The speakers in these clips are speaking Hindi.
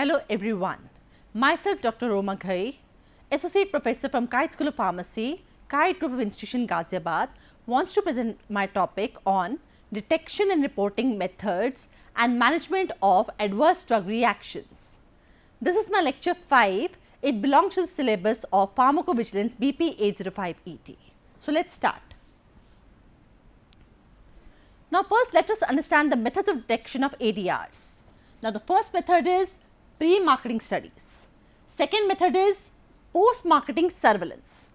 Hello everyone, myself Dr. Roma Ghai, Associate Professor from Kite School of Pharmacy, Kite Group of Institution Ghaziabad, wants to present my topic on detection and reporting methods and management of adverse drug reactions. This is my lecture 5, it belongs to the syllabus of Pharmacovigilance BP 805 ET. So let's start. Now first let us understand the methods of detection of ADRs. Now the first method is pre-marketing studies. Second method is post-marketing surveillance.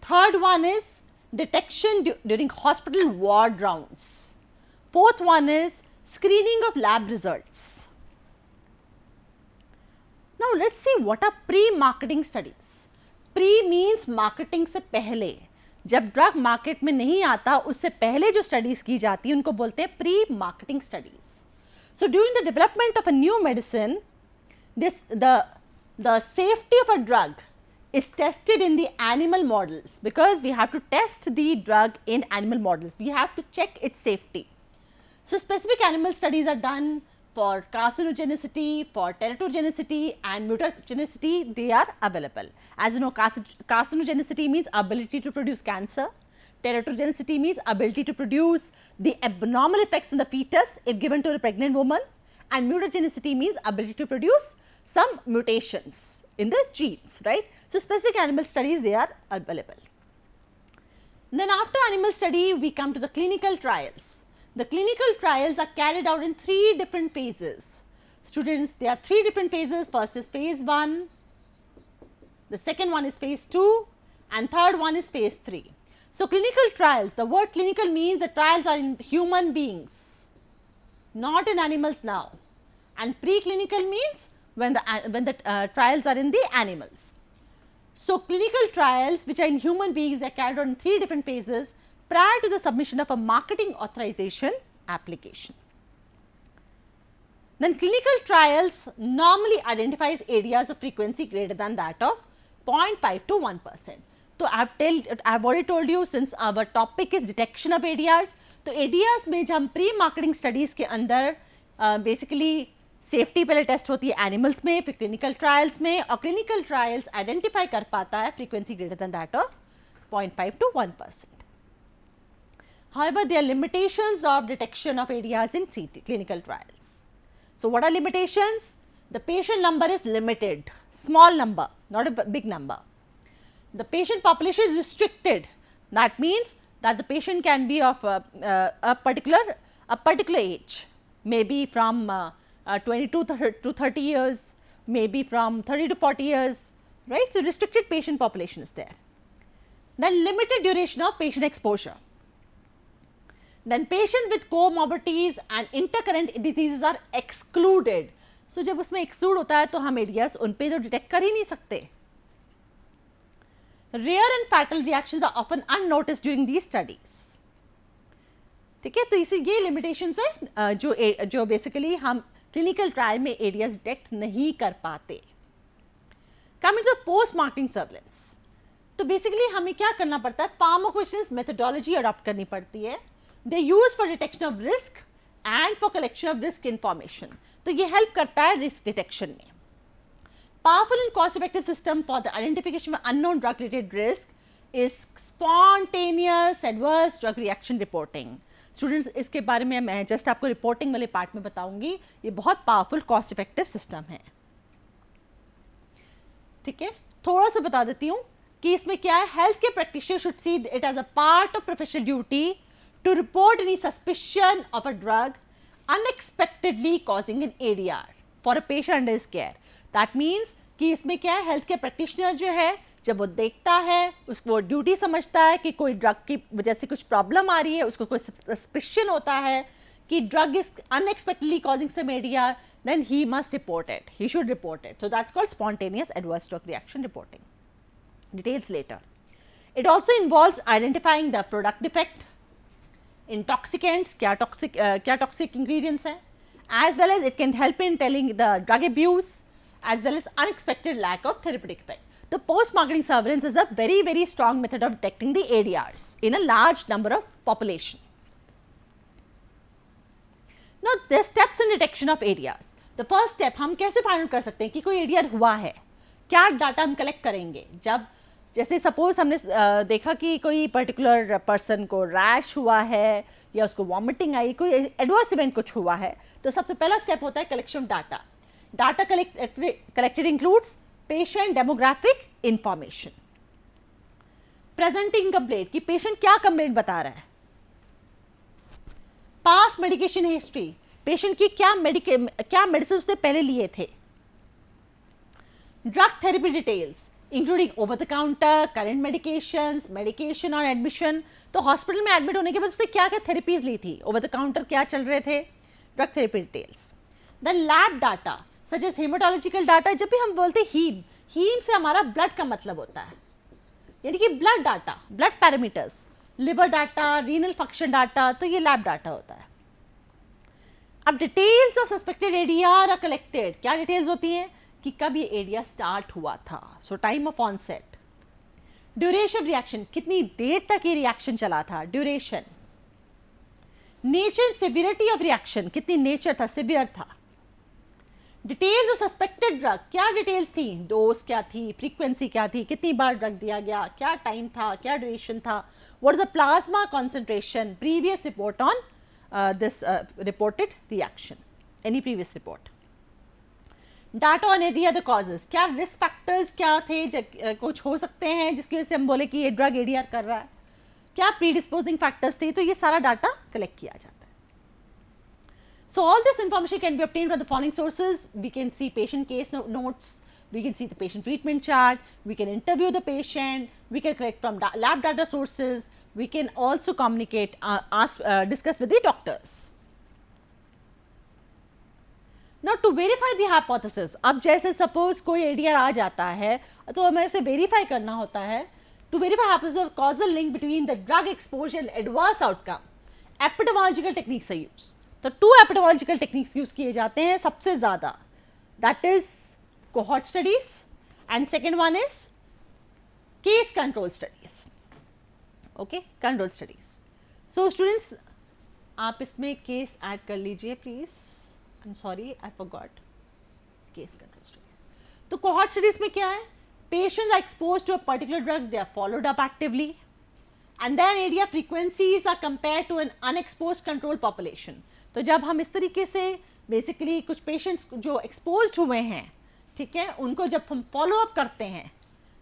Third one is detection during hospital ward rounds. Fourth one is screening of lab results. Now let's see what are pre-marketing studies. Pre means marketing से पहले, जब ड्रग मार्केट में नहीं आता उससे पहले जो स्टडीज की जाती है उनको बोलते हैं pre marketing studies. So during the development of a new medicine, the safety of a drug is tested in the animal models, because we have to test the drug in animal models. We have to check its safety. So specific animal studies are done for carcinogenicity, for teratogenicity and mutagenicity. They are available. As you know, carcinogenicity means ability to produce cancer. Teratogenicity means ability to produce the abnormal effects in the fetus if given to a pregnant woman, and mutagenicity means ability to produce some mutations in the genes, right. So specific animal studies, they are available. Then after animal study, we come to the clinical trials. The clinical trials are carried out in 3 different phases. Students, there are 3 different phases. First is phase 1, the second one is phase 2, and third one is phase 3. So clinical trials, the word clinical means the trials are in human beings, not in animals now, and preclinical means when the trials are in the animals. So clinical trials which are in human beings are carried out in 3 different phases prior to the submission of a marketing authorization application. Then clinical trials normally identifies areas of frequency greater than that of 0.5 to 1%. So I have already told you, since our topic is detection of ADRs, तो ADRs में जब हम प्री मार्केटिंग स्टडीज़ के अंदर बेसिकली सेफ्टी पहले टेस्ट होती है एनिमल्स में, फिर क्लिनिकल ट्रायल्स में, और क्लिनिकल ट्रायल्स आइडेंटिफाई कर पाता है frequency greater than that of 0.5 to 1%. However, there are limitations of detection of ADRs in clinical trials. So what are limitations? The patient number is limited, small number, not a big number. The patient population is restricted. That means that the patient can be of a particular age, maybe from 22 to 30 years, maybe from 30 to 40 years, right. So restricted patient population is there. Then limited duration of patient exposure. Then patient with comorbidities and intercurrent diseases are excluded. So जब उसमें exclude होता है तो हम ADRs उन पे तो detect कर ही नहीं सकते. Rare and fatal reactions are often unnoticed during these studies. ठीक है, तो इसी ये limitations है जो basically हम clinical trial में ADRs detect नहीं कर पाते. Coming to the post marketing surveillance, तो basically हमें क्या करना पड़ता है, pharmacovigilance methodology adopt करनी पड़ती है. They use for detection of risk and for collection of risk information. तो ये help करता है risk detection में. Powerful and cost effective system for the identification of unknown drug related risk is spontaneous adverse drug reaction reporting. Students, इसके बारे में मैं just आपको reporting वाले part में बताऊंगी. ये बहुत powerful cost effective system है. ठीक है, थोड़ा सा बता देती हूँ कि इसमें क्या है. Health care practitioner should see it as a part of professional duty to report any suspicion of a drug unexpectedly causing an ADR for a patient under his care. That means कि इसमें क्या है, हेल्थ केयर प्रैक्टिशनर जो है जब वो देखता है, उसको वो ड्यूटी समझता है कि कोई ड्रग की वजह से कुछ प्रॉब्लम आ रही है, उसको कोई सस्पिशन होता है कि drug is unexpectedly causing some ADR, then he must report it, he should report it. So that's called spontaneous adverse drug reaction reporting. Details later. It also involves identifying the product defect, intoxicants, क्या toxic ingredients हैं, as well as it can help in telling the drug abuse, as well as unexpected lack of therapeutic effect. The post-marketing surveillance is a very strong method of detecting the ADRs in a large number of population. Now, there are steps in detection of ADRs. The first step, हम कैसे फाइंड आउट कर सकते हैं कि कोई एडीआर हुआ है? क्या डाटा हम कलेक्ट करेंगे? जब जैसे सपोज हमने देखा कि कोई पर्टिकुलर पर्सन को रैश हुआ है या उसको वॉमिटिंग आई, कोई एडवर्स इवेंट कुछ हुआ है, तो सबसे पहला स्टेप होता है collection of data. Data collected includes patient demographic information. Presenting complaint, कि पेशेंट क्या कंप्लेंट बता रहा है. पास्ट मेडिकेशन हिस्ट्री, पेशेंट की क्या मेडिसिन उसने पहले लिए थे. Drug therapy details including over the counter, current medications, medication और एडमिशन. तो हॉस्पिटल में एडमिट होने के बाद उसने क्या क्या थेरेपीज ली थी, ओवर द काउंटर क्या चल रहे थे. Drug therapy details. Then lab data such as haematological data. जब भी हम बोलते हैं हीम से हमारा ब्लड का मतलब होता है, यानी कि blood data, blood parameters, liver data, renal function data, तो ये लैब डाटा होता है. अब details of suspected ADR are collected. क्या डिटेल्स होती हैं कि कब ये एडीआर स्टार्ट हुआ था, so time of onset. Duration of reaction, कितनी देर तक ये रिएक्शन चला था, duration. Nature severity of reaction, कितनी नेचर था, सिवियर था. डिटेल्स ऑफ सस्पेक्टेड ड्रग, क्या डिटेल्स थी, डोज क्या थी, फ्रीक्वेंसी क्या थी, कितनी बार ड्रग दिया गया, क्या टाइम था, क्या ड्यूरेशन था. What is the plasma concentration, previous report on this reported reaction, any previous report. Data on any other causes, क्या risk factors क्या थे, कुछ हो सकते हैं जिसकी वजह से हम बोले कि ये ड्रग एडीआर कर रहा है, क्या predisposing factors थे, तो ये सारा डाटा कलेक्ट किया जाता है. So all this information can be obtained from the following sources. We can see patient case notes, we can see the patient treatment chart, we can interview the patient, we can collect from lab data sources, we can also communicate, discuss with the doctors. Now to verify the hypothesis, अब जैसे suppose कोई एडीआर आ जाता है तो हमें इसे verify करना होता है. To verify hypothesis of causal link between the drug exposure and adverse outcome, epidemiological techniques are used. तो 2 epidemiological techniques यूज किए जाते हैं सबसे ज्यादा, that is cohort studies and second one is case control studies. Okay, control studies. So students, आप इसमें केस ऐड कर लीजिए please. I am sorry, I forgot. Case control studies. तो कोहॉर्ट स्टडीज में क्या है, patients are exposed to a particular drug, they are followed up actively, and then area frequencies are compared to an unexposed control population. तो जब हम इस तरीके से बेसिकली कुछ पेशेंट्स जो एक्सपोज्ड हुए हैं, ठीक है, उनको जब हम फॉलो अप करते हैं,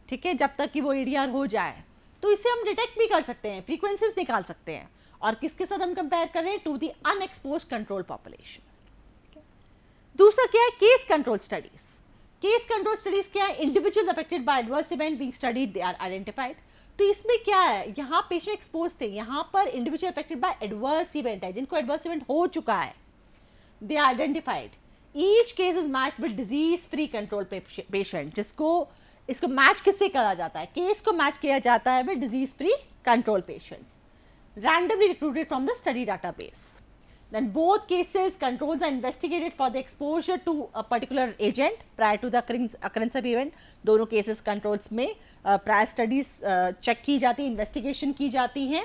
ठीक है, जब तक कि वो एडीआर हो जाए, तो इसे हम डिटेक्ट भी कर सकते हैं, फ्रीक्वेंसीज निकाल सकते हैं. और किसके साथ हम कंपेयर कर रहे हैं, to the unexposed control population. दूसरा क्या है, case control studies. Case control studies क्या है, individuals affected by adverse event being studied, they are identified. तो इसमें क्या है, यहाँ पेशेंट एक्सपोज थे, यहाँ पर individual affected by adverse event है, जिनको एडवर्स इवेंट हो चुका है, they are identified. Each case is matched with disease free control patient. जिसको इसको मैच किससे करा जाता है, केस को मैच किया जाता है with disease free control patients, randomly recruited from the study database. Then both cases, controls are investigated for the exposure to a particular agent prior to the occurrence of event. दोनों cases controls में prior studies check की जाती है, investigation की जाती हैं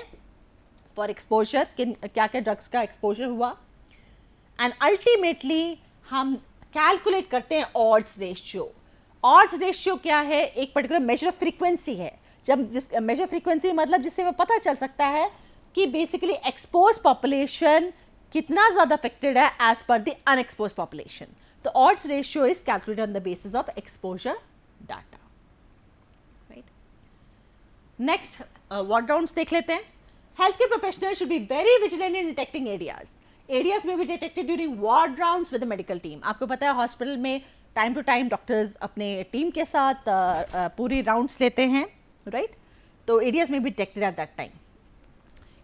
for exposure, क्या क्या drugs का exposure हुआ. And ultimately हम calculate करते हैं odds ratio. Odds ratio क्या है, एक particular measure of frequency है. जब जिस measure frequency मतलब जिससे हमें पता चल सकता है कि बेसिकली एक्सपोज पॉपुलेशन कितना ज़्यादा अफेक्टेड है as per the unexposed population. तो odds ratio is calculated on the basis of exposure data. Right, next ward rounds देख लेते हैं. Health care professional should be very vigilant in detecting areas. Areas में भी detected during ward rounds with the medical team. आपको पता है हॉस्पिटल में टाइम टू टाइम डॉक्टर्स अपने टीम के साथ पूरी राउंड्स लेते हैं, राइट. तो एरियाज में भी detected at that time.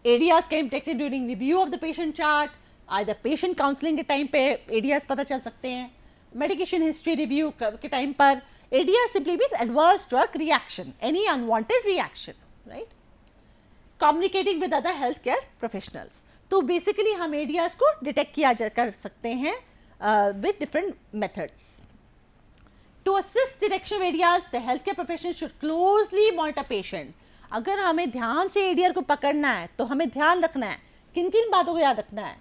Areas can be detected during review of the patient chart, either patient counseling के टाइम पे areas पता चल सकते हैं, medication history review के टाइम पर. ADR simply means adverse drug reaction, any unwanted reaction, right? Communicating with other healthcare professionals. तो basically हम ADRs को detect कर सकते हैं with different methods. To assist detection of ADRs, the healthcare professional should closely monitor patient. अगर हमें ध्यान से एडीआर को पकड़ना है तो हमें ध्यान रखना है, किन किन बातों को याद रखना है.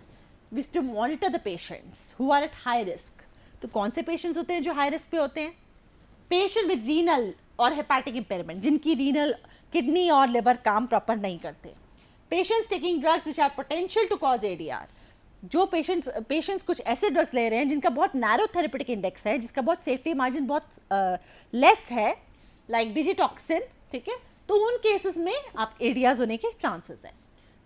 Which to monitor the patients who are at high risk. तो कौन से पेशेंट्स होते हैं जो हाई रिस्क पे होते हैं? पेशेंट विद रीनल और हेपेटिक इम्पेयरमेंट, जिनकी रीनल, किडनी और लिवर काम प्रॉपर नहीं करते. Patients taking drugs which have potential to cause ADR, जो पेशेंट्स कुछ ऐसे ड्रग्स ले रहे हैं जिनका बहुत नैरो थेरेपेटिक इंडेक्स है, जिसका बहुत सेफ्टी मार्जिन बहुत लेस है, लाइक डिजिटॉक्सिन, ठीक है, तो उन केसेस में आप एडीआर्स होने के चांसेस हैं.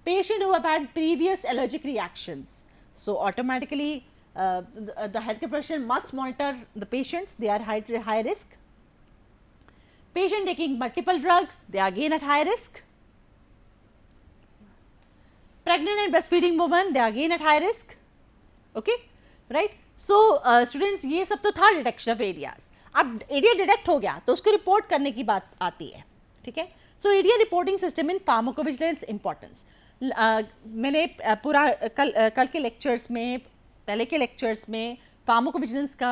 Patient who have had previous allergic reactions, so automatically the healthcare professional must monitor the patients, they are high risk. Patient taking multiple drugs, they are again at high risk. Pregnant and breastfeeding women, they are again at high risk. Okay, right? So students, ये सब तो था डिटेक्शन ऑफ एरियाज. अब एरिया डिटेक्ट हो गया तो उसको रिपोर्ट करने की बात आती है, ठीक है. So area reporting system in pharmacovigilance importance. मैंने पूरा कल के लेक्चर्स में, पहले के लेक्चर्स में फार्माकोविजिलेंस का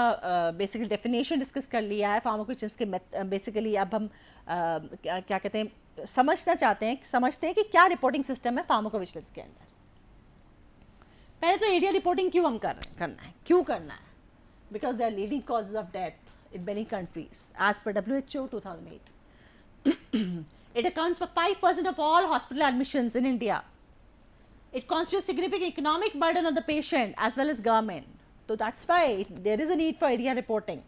बेसिकली डेफिनेशन डिस्कस कर लिया है. फार्माकोविजिलेंस के बेसिकली अब हम क्या कहते हैं, समझते हैं कि क्या रिपोर्टिंग सिस्टम है फार्माकोविजिलेंस के अंदर. पहले तो एरिया रिपोर्टिंग क्यों हम क्यों करना है? Because they are leading causes of death in many countries as per WHO 2008. It accounts for 5% of all hospital admissions in India. It constitutes significant economic burden on the patient as well as government. So that's why there is a need for area reporting.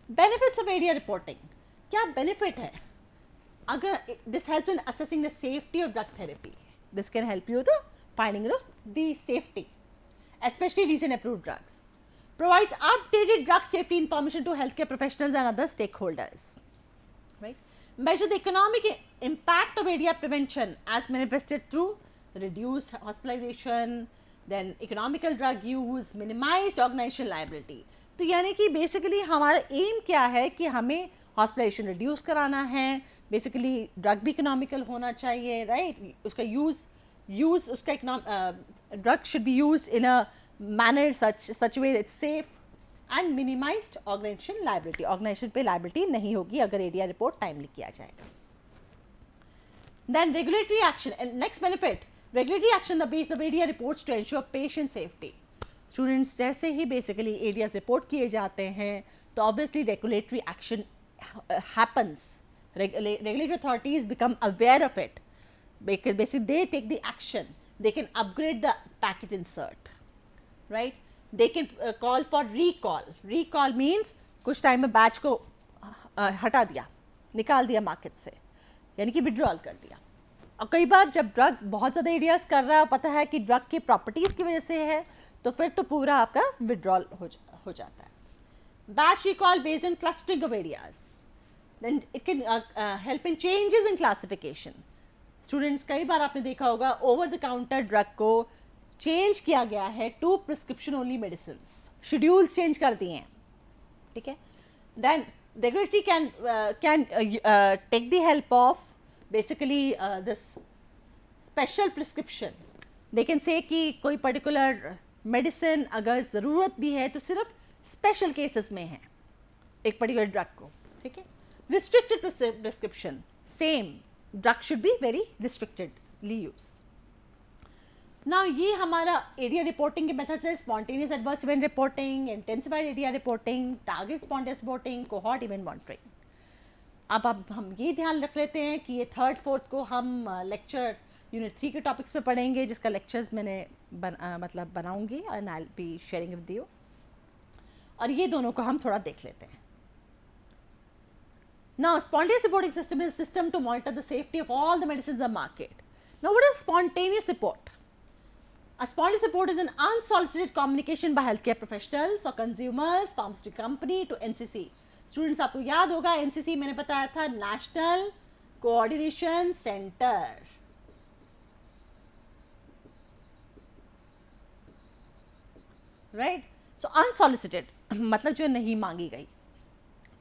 Benefits of area reporting. क्या benefit है? अगर this helps in assessing the safety of drug therapy. This can help you to finding of the safety, especially recent approved drugs. Provides updated drug safety information to healthcare professionals and other stakeholders. Right? Measure the economic impact of ADR prevention as manifested through reduced hospitalization, then economical drug use, minimized organizational liability. तो यानी कि बेसिकली हमारा एम क्या है कि हमें हॉस्पिटलाइजेशन रिड्यूस कराना है, बेसिकली ड्रग भी इकोनॉमिकल होना चाहिए, राइट? उसका यूज उसका drug should be used in a manner such way it's safe and minimized organization liability. Organization पे लायबिलिटी नहीं होगी अगर एडीआर रिपोर्ट टाइमली किया जाएगा. Then regulatory action, and next benefit, regulatory action on the basis of ADR reports to ensure patient safety. Students, जैसे ही basically ADRs report किए जाते हैं तो obviously regulatory action happens. Regulatory authorities become aware of it because basically they take the action. They can upgrade the package insert, right? They can call for recall. Recall means कुछ टाइम में बैच को हटा दिया, निकाल दिया मार्केट से, यानी कि विड्रॉल कर दिया. और कई बार जब ड्रग बहुत ज़्यादा एरियाज कर रहा है, पता है कि ड्रग के प्रॉपर्टीज़ की वजह से है, तो फिर तो पूरा आपका विड्रॉल हो जाता है. Batch recall based on clustering of ADRs, then it can help in changes in classification. Students, कई बार आपने देखा होगा ओवर द काउंटर ड्रग को चेंज किया गया है to prescription only medicine, schedules change कर दिए हैं, ठीक है. Then regulatory can take the help of basically this special prescription. They can say कि कोई particular medicine अगर ज़रूरत भी है तो सिर्फ special cases में है एक particular drug को, ठीक है. Restricted prescription, same drug should be very restrictedly used. Now ये हमारा एरिया रिपोर्टिंग के मेथड्स है. Spontaneous adverse event reporting, intensified area reporting, target spontaneous reporting, cohort event monitoring. अब हम ये ध्यान रख लेते हैं कि ये 3rd 4th को हम लेक्चर यूनिट 3 के टॉपिक्स पे पढ़ेंगे, जिसका लेक्चर्स मैंने बनाऊंगी and I will be sharing with you. और ये दोनों को हम थोड़ा देख लेते हैं. Now spontaneous reporting system is a system to monitor the safety of all the medicines in the market. Now what is spontaneous report? A spontaneous report is an unsolicited communication by healthcare professionals or consumers, pharmaceutical company to NCC. Students, आपको याद होगा NCC मैंने बताया था, National Coordination Center. Right? So unsolicited मतलब जो नहीं मांगी गई,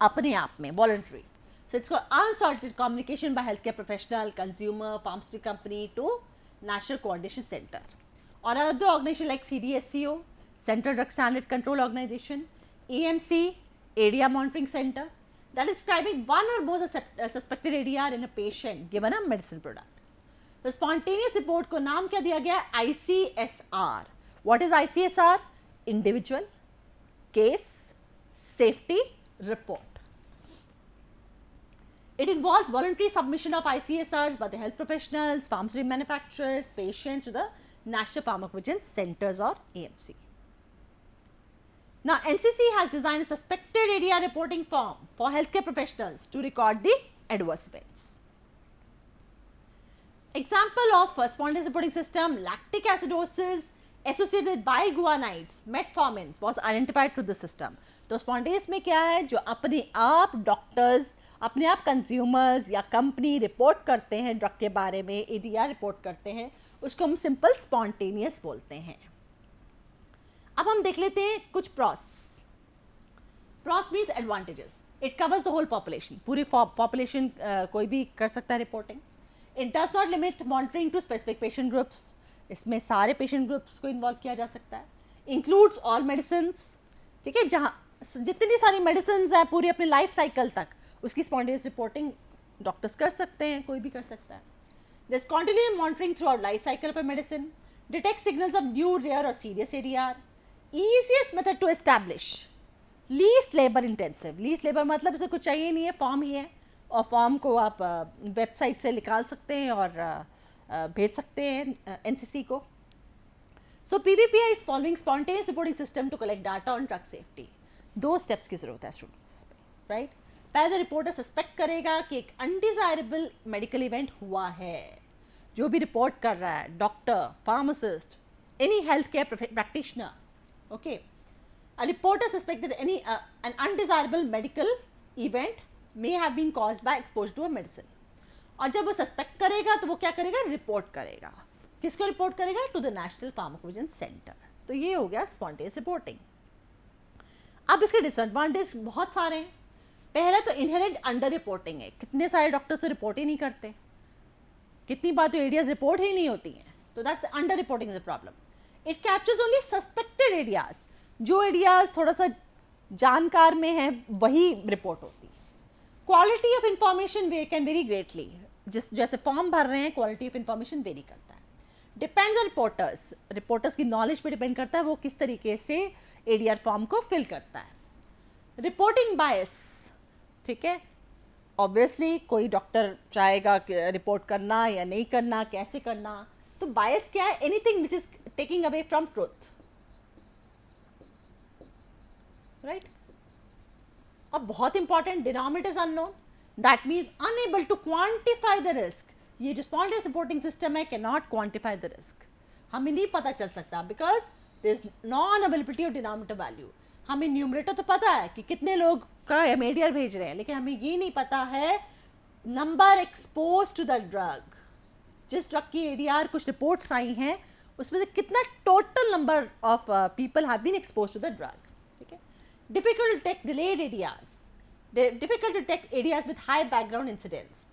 अपने आप में voluntary. So it's called unsolicited communication by healthcare professional, consumer, pharmaceutical company to National Coordination Center. Or other organization like CDSCO, Central Drug Standard Control Organization, AMC, Area Monitoring Center, that is describing one or more suspected ADR in a patient given a medicine product. The spontaneous report को नाम क्या दिया गया है? ICSR. What is ICSR? Individual, case, safety, report. It involves voluntary submission of ICSRs by the health professionals, pharmaceutical manufacturers, patients to the National Pharmacovigilance Centers or AMC. Now, NCC has designed a suspected ADR reporting form for healthcare professionals to record the adverse events. Example of spontaneous reporting system, lactic acidosis associated with biguanides, metformin was identified through the system. तो spontaneous में क्या है, जो अपने आप डॉक्टर्स, अपने आप कंज्यूमर्स या कंपनी रिपोर्ट करते हैं ड्रग के बारे में, ADR रिपोर्ट करते हैं, उसको हम सिंपल स्पॉन्टेनियस बोलते हैं. अब हम देख लेते हैं कुछ pros. Pros means advantages. It covers the whole population. पूरी पॉपुलेशन कोई भी कर सकता है reporting. It does not limit monitoring to specific patient groups. इसमें सारे पेशेंट ग्रुप्स को इन्वॉल्व किया जा सकता है. Includes all medicine. ठीक है, जहाँ जितनी सारी मेडिसिन हैं पूरी अपनी लाइफ साइकिल तक, उसकी स्पॉन्टेनियस रिपोर्टिंग डॉक्टर्स कर सकते हैं, कोई भी कर सकता है. There is continuous monitoring throughout life cycle of a medicine. Detect signals of new, rare और serious ADR. Easiest method to establish, least labor intensive. Least labor मतलब इसे कुछ चाहिए नहीं है, फॉर्म ही है और फॉर्म को आप वेबसाइट से निकाल सकते हैं और भेज सकते हैं NCC को. So PVPI is following spontaneous reporting system to collect data on drug safety. 2 steps की जरूरत है स्टूडेंट्स पे, राइट. पहले रिपोर्टर सस्पेक्ट करेगा कि एक अनडिजायरेबल मेडिकल इवेंट हुआ है. जो भी रिपोर्ट कर रहा है, doctor, pharmacist, any health care practitioner, okay, a reporter suspected an undesirable medical event may have been caused by exposure to a medicine. और जब वो सस्पेक्ट करेगा तो वो क्या करेगा, रिपोर्ट करेगा. किसको रिपोर्ट करेगा, to the national pharmacovigilance centre. तो ये हो गया स्पॉन्टेनियस रिपोर्टिंग. अब इसके डिसएडवांटेज बहुत सारे हैं. पहला तो इनहेरेंट अंडर रिपोर्टिंग है. कितने सारे डॉक्टर्स तो रिपोर्ट ही नहीं करते, कितनी बार तो एरियाज रिपोर्ट ही नहीं होती हैं. तो that's under reporting is a problem. It captures only suspected areas. जो एरियाज थोड़ा सा जानकार में है वही रिपोर्ट होती है. Quality of information can very greatly. जैसे फॉर्म भर रहे हैं, क्वालिटी ऑफ इंफॉर्मेशन वेरी करता है. Depends on reporters. रिपोर्टर्स की नॉलेज पे डिपेंड करता है वो किस तरीके से ADR फॉर्म को फिल करता है. रिपोर्टिंग बायस. ठीक है, ऑब्वियसली कोई डॉक्टर चाहेगा रिपोर्ट करना या नहीं करना, कैसे करना. तो बायस क्या है, anything which is taking away from truth, right. अब बहुत important, denominator is unknown. That means unable to quantify the risk. ये जो स्पॉन्टेनियस रिपोर्टिंग सिस्टम है, can not quantify the risk. हमें नहीं पता चल सकता because there is non availability of denominator value. हमें न्यूमरेटर तो पता है कि कितने लोग का हम ADR भेज रहे हैं, लेकिन हमें ये नहीं पता है number expose to the drug. जिस ड्रग की ADR कुछ रिपोर्ट्स आई हैं उसमें से कितना total number of people have been expose to the drug. ठीक है. Difficult to detect delayed ADRs. Difficult to detect ADRs with high background incidents.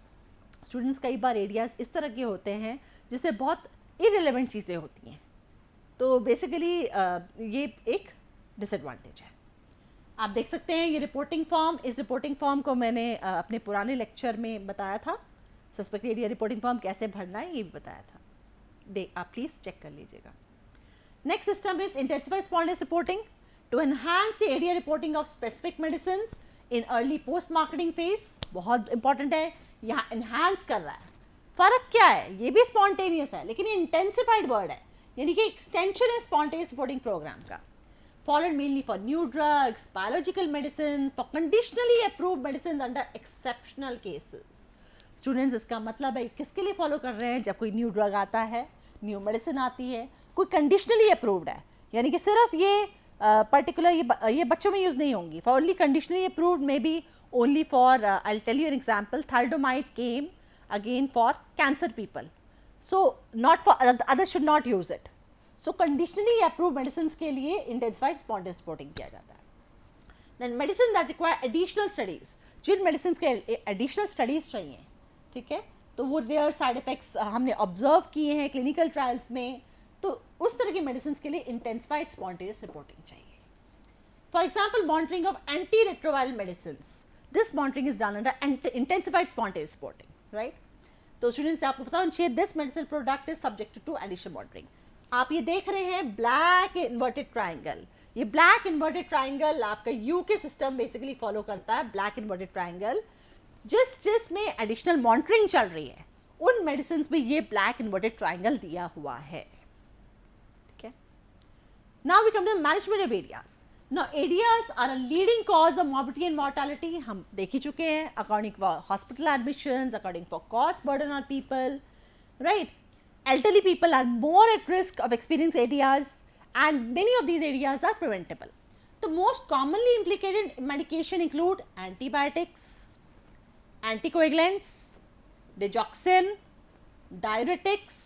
Students कई बार ADRs इस तरह के होते हैं जिससे बहुत इररिलेवेंट चीज़ें होती हैं. तो बेसिकली ये एक डिसएडवांटेज है. आप देख सकते हैं ये रिपोर्टिंग फॉर्म. इस रिपोर्टिंग फॉर्म को मैंने अपने पुराने लेक्चर में बताया था. सस्पेक्ट ADR रिपोर्टिंग फॉर्म कैसे भरना है ये भी बताया था. आप प्लीज चेक कर लीजिएगा. Next system is intensified spontaneous reporting to enhance the ADR reporting of specific medicine in early post marketing phase. बहुत इंपॉर्टेंट है, यहाँ एनहांस कर रहा है. फर्क क्या है, ये भी स्पॉन्टेनियस है लेकिन ये इंटेंसिफाइड वर्ड है, यानी कि एक्सटेंशन है स्पॉन्टेनियस रिपोर्टिंग प्रोग्राम का. Followed mainly for new drugs, biological medicine, for conditionally approved medicine under exceptional cases. Students, इसका मतलब है किसके लिए फॉलो कर रहे हैं, जब कोई न्यू ड्रग आता है, न्यू मेडिसिन आती है, कोई कंडीशनली अप्रूव्ड है, यानी कि सिर्फ ये पर्टिकुलर ये बच्चों में यूज़ नहीं होंगी. For only conditionally approved may be only for, I will tell you an example, thalidomide came again for cancer people, so not for others should not use it. So conditionally approved medicine के लिए इंटेंसिफाइड स्पॉन्टेनियस रिपोर्टिंग किया जाता है. Then medicine that require additional studies. जिन मेडिसिन के एडिशनल स्टडीज चाहिए, ठीक है, तो वो रेयर साइड इफेक्ट्स हमने ऑब्जर्व किए हैं क्लिनिकल ट्रायल्स में, तो उस तरह की मेडिसिन के लिए इंटेंसिफाइड स्पॉन्टेनियस रिपोर्टिंग चाहिए. For example, monitoring of anti retroviral medicine. This monitoring is done under intensified spontaneous reporting, right. तो स्टूडेंट्स, आपको पता होना चाहिए this medicinal product is subjected to additional monitoring. आप ये देख रहे हैं ब्लैक इन्वर्टेड ट्राइंगल, ये ब्लैक इन्वर्टेड ट्राइंगल आपका यूके सिस्टम बेसिकली फॉलो करता है, ब्लैक इन्वर्टेड ट्राइंगल। जिसमें एडिशनल मॉनिटरिंग चल रही है उन मेडिसिन में ये ब्लैक इन्वर्टेड ट्राइंगल दिया हुआ है, ठीक है। Now we come to management of ADRs. Now ADRs are a leading cause of morbidity and mortality, हम देख ही चुके हैं, according for hospital admissions, according for cost burden on people, right. Elderly people are more at risk of experiencing ARDS, and many of these ARDS are preventable. The most commonly implicated medication include antibiotics, anticoagulants, digoxin, diuretics,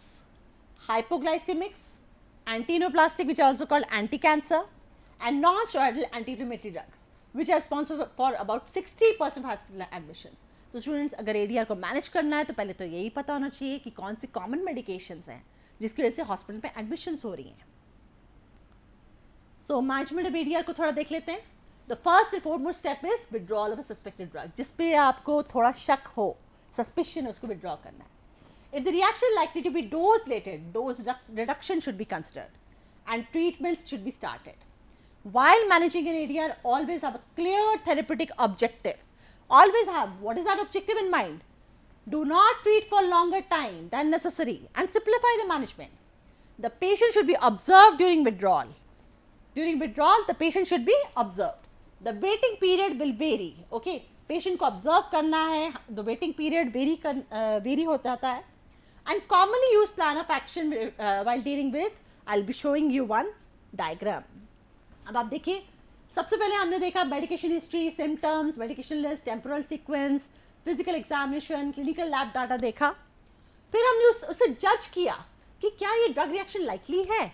hypoglycemics, antineoplastic, which are also called anti-cancer, and non-steroidal anti-inflammatory drugs, which are responsible for about 60% of hospital admissions. तो स्टूडेंट्स अगर एडीआर को मैनेज करना है तो पहले तो यही पता होना चाहिए कि कौन सी कॉमन मेडिकेशंस हैं जिसकी वजह से हॉस्पिटल में एडमिशन्स हो रही हैं। सो मैनेजमेंट ऑफ एडीआर को थोड़ा देख लेते हैं। The first and foremost step is withdrawal of a suspected drug, जिस पे आपको थोड़ा शक हो, सस्पिशन है, उसको विड्रॉ करना है। If the reaction likely to be dose related, dose reduction should be considered and treatment should be started. While managing an ADR, always have a clear therapeutic objective. Always have, what is that objective in mind? Do not treat for longer time than necessary and simplify the management. The patient should be observed during withdrawal. During withdrawal, the patient should be observed. The waiting period will vary. Okay, patient को observe करना है, the waiting period vary होता जाता है. And commonly used plan of action while dealing with, I'll be showing you one diagram. अब आप देखिए, सबसे पहले हमने देखा medication history, symptoms, medication list, temporal sequence, physical examination, clinical lab data देखा। फिर हमने उससे जज किया कि क्या ये ड्रग रिएक्शन लाइकली है।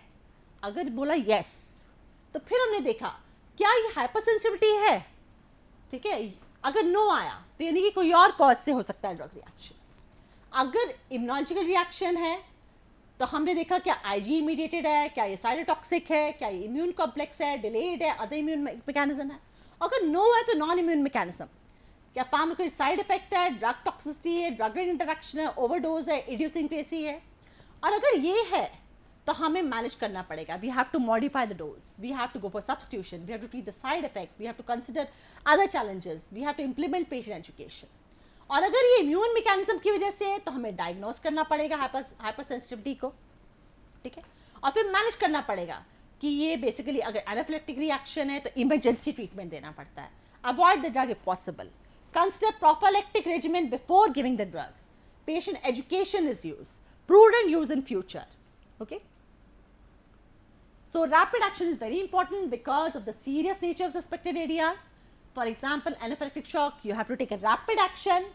अगर बोला यस, तो फिर हमने देखा क्या ये हाइपरसेंसिटिविटी है, ठीक है। अगर नो आया तो यानी कि कोई और कॉज से हो सकता है ड्रग रिएक्शन। अगर इम्यूनोलॉजिकल रिएक्शन है तो हमने देखा क्या आईजी इमीडिएटेड है, क्या ये साइटोटॉक्सिक है, क्या ये इम्यून कॉम्प्लेक्स है, डिलेड है, अदर इम्यून मैकेनिज्म है। अगर नो है तो नॉन इम्यून मैकेनिज्म, क्या फार्माकोजेनेटिक साइड इफेक्ट है, ड्रग टॉक्सिसिटी है, ड्रग ड्रग इंटरेक्शन है, ओवरडोज है, इडियोसिंक्रेसी है। और अगर ये है तो हमें मैनेज करना पड़ेगा। We have to modify the dose, we have to go for substitution, we have to treat the side effects, we have to consider other challenges, we have to implement patient education. और अगर ये इम्यून मैकेनिज्म की वजह से है तो हमें डायग्नोज करना पड़ेगा हाइपरसेंसिटिविटी को, ठीक है। और फिर मैनेज करना पड़ेगा कि ये बेसिकली अगर एनाफिलेक्टिक रिएक्शन है तो इमरजेंसी ट्रीटमेंट देना पड़ता है। Avoid the drug if possible, consider prophylactic regimen before giving the drug, patient education is use, prudent use in future, okay. So rapid action is very important because of the serious nature of suspected ADR. For example, anaphylactic shock, you have to take a rapid action.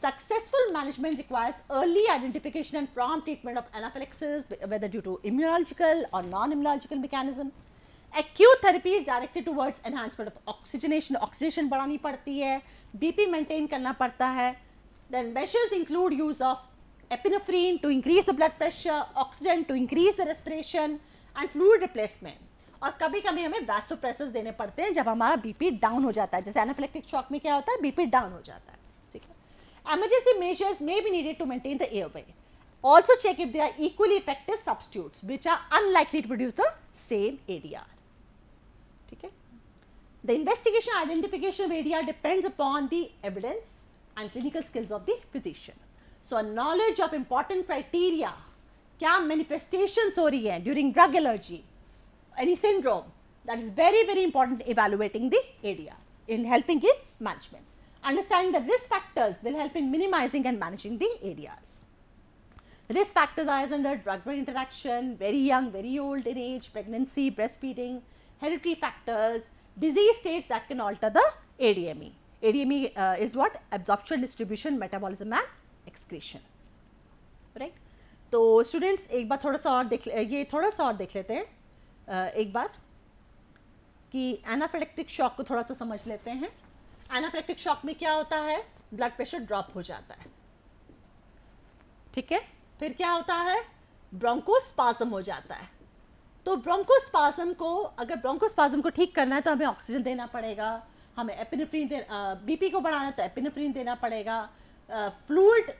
Successful management requires early identification and prompt treatment of anaphylaxis, whether due to immunological or non-immunological mechanism. Acute therapy is directed towards enhancement of oxygenation. Oxygenation बढ़ानी पड़ती है, BP maintain करना पड़ता है. Then measures include use of epinephrine to increase the blood pressure, oxygen to increase the respiration, and fluid replacement. और कभी कभी हमें वैसोप्रेसर्स देने पड़ते हैं जब हमारा बीपी डाउन हो जाता है। जैसे एनाफिलेक्टिक शॉक में क्या होता है, बीपी डाउन हो जाता है, ठीक है। Emergency measures may be needed to maintain the airway. Also check if they are equally effective substitutes which are unlikely to produce the same ADR, ठीक है। The investigation identification of ADR depends upon the evidence and clinical skills of the physician. So knowledge of important criteria, क्या manifestations हो रही है during drug allergy, any syndrome, that is very very important evaluating the ADR in helping in management. Understanding the risk factors will help in minimizing and managing the ADRs. Risk factors are as under drug-drug interaction, very young, very old in age, pregnancy, breastfeeding, hereditary factors, disease states that can alter the ADME. ADME is what? Absorption, distribution, metabolism and excretion, right? तो स्टूडेंट्स एक बार थोड़ा सा और देख लेते हैं एक बार कि एनाफिलेक्टिक शॉक को थोड़ा सा समझ लेते हैं। एनाफिलेक्टिक शॉक में क्या होता है, ब्लड प्रेशर ड्रॉप हो जाता है, ठीक है। फिर क्या होता है, ब्रोंकोस्पाज्म हो जाता है। तो ब्रोंकोस्पाज्म को, अगर ब्रोंकोस्पाज्म को ठीक करना है तो हमें ऑक्सीजन देना पड़ेगा, हमें एपिनेफ्रिन बीपी को बढ़ाना है तो एपिनेफ्रिन देना पड़ेगा, फ्लूइड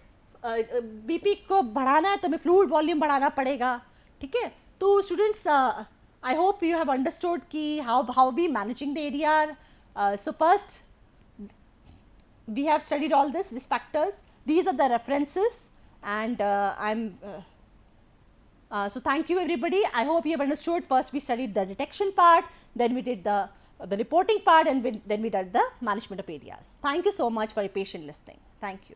बीपी को बढ़ाना है तो हमें फ्लूइड वॉल्यूम बढ़ाना पड़ेगा, ठीक है। So students, I hope you have understood ki how we managing the ADR. So first, we have studied all this, risk factors. These are the references, and so thank you everybody. I hope you have understood. First we studied the detection part, then we did the reporting part, and then we did the management of ADRs. Thank you so much for your patient listening. Thank you.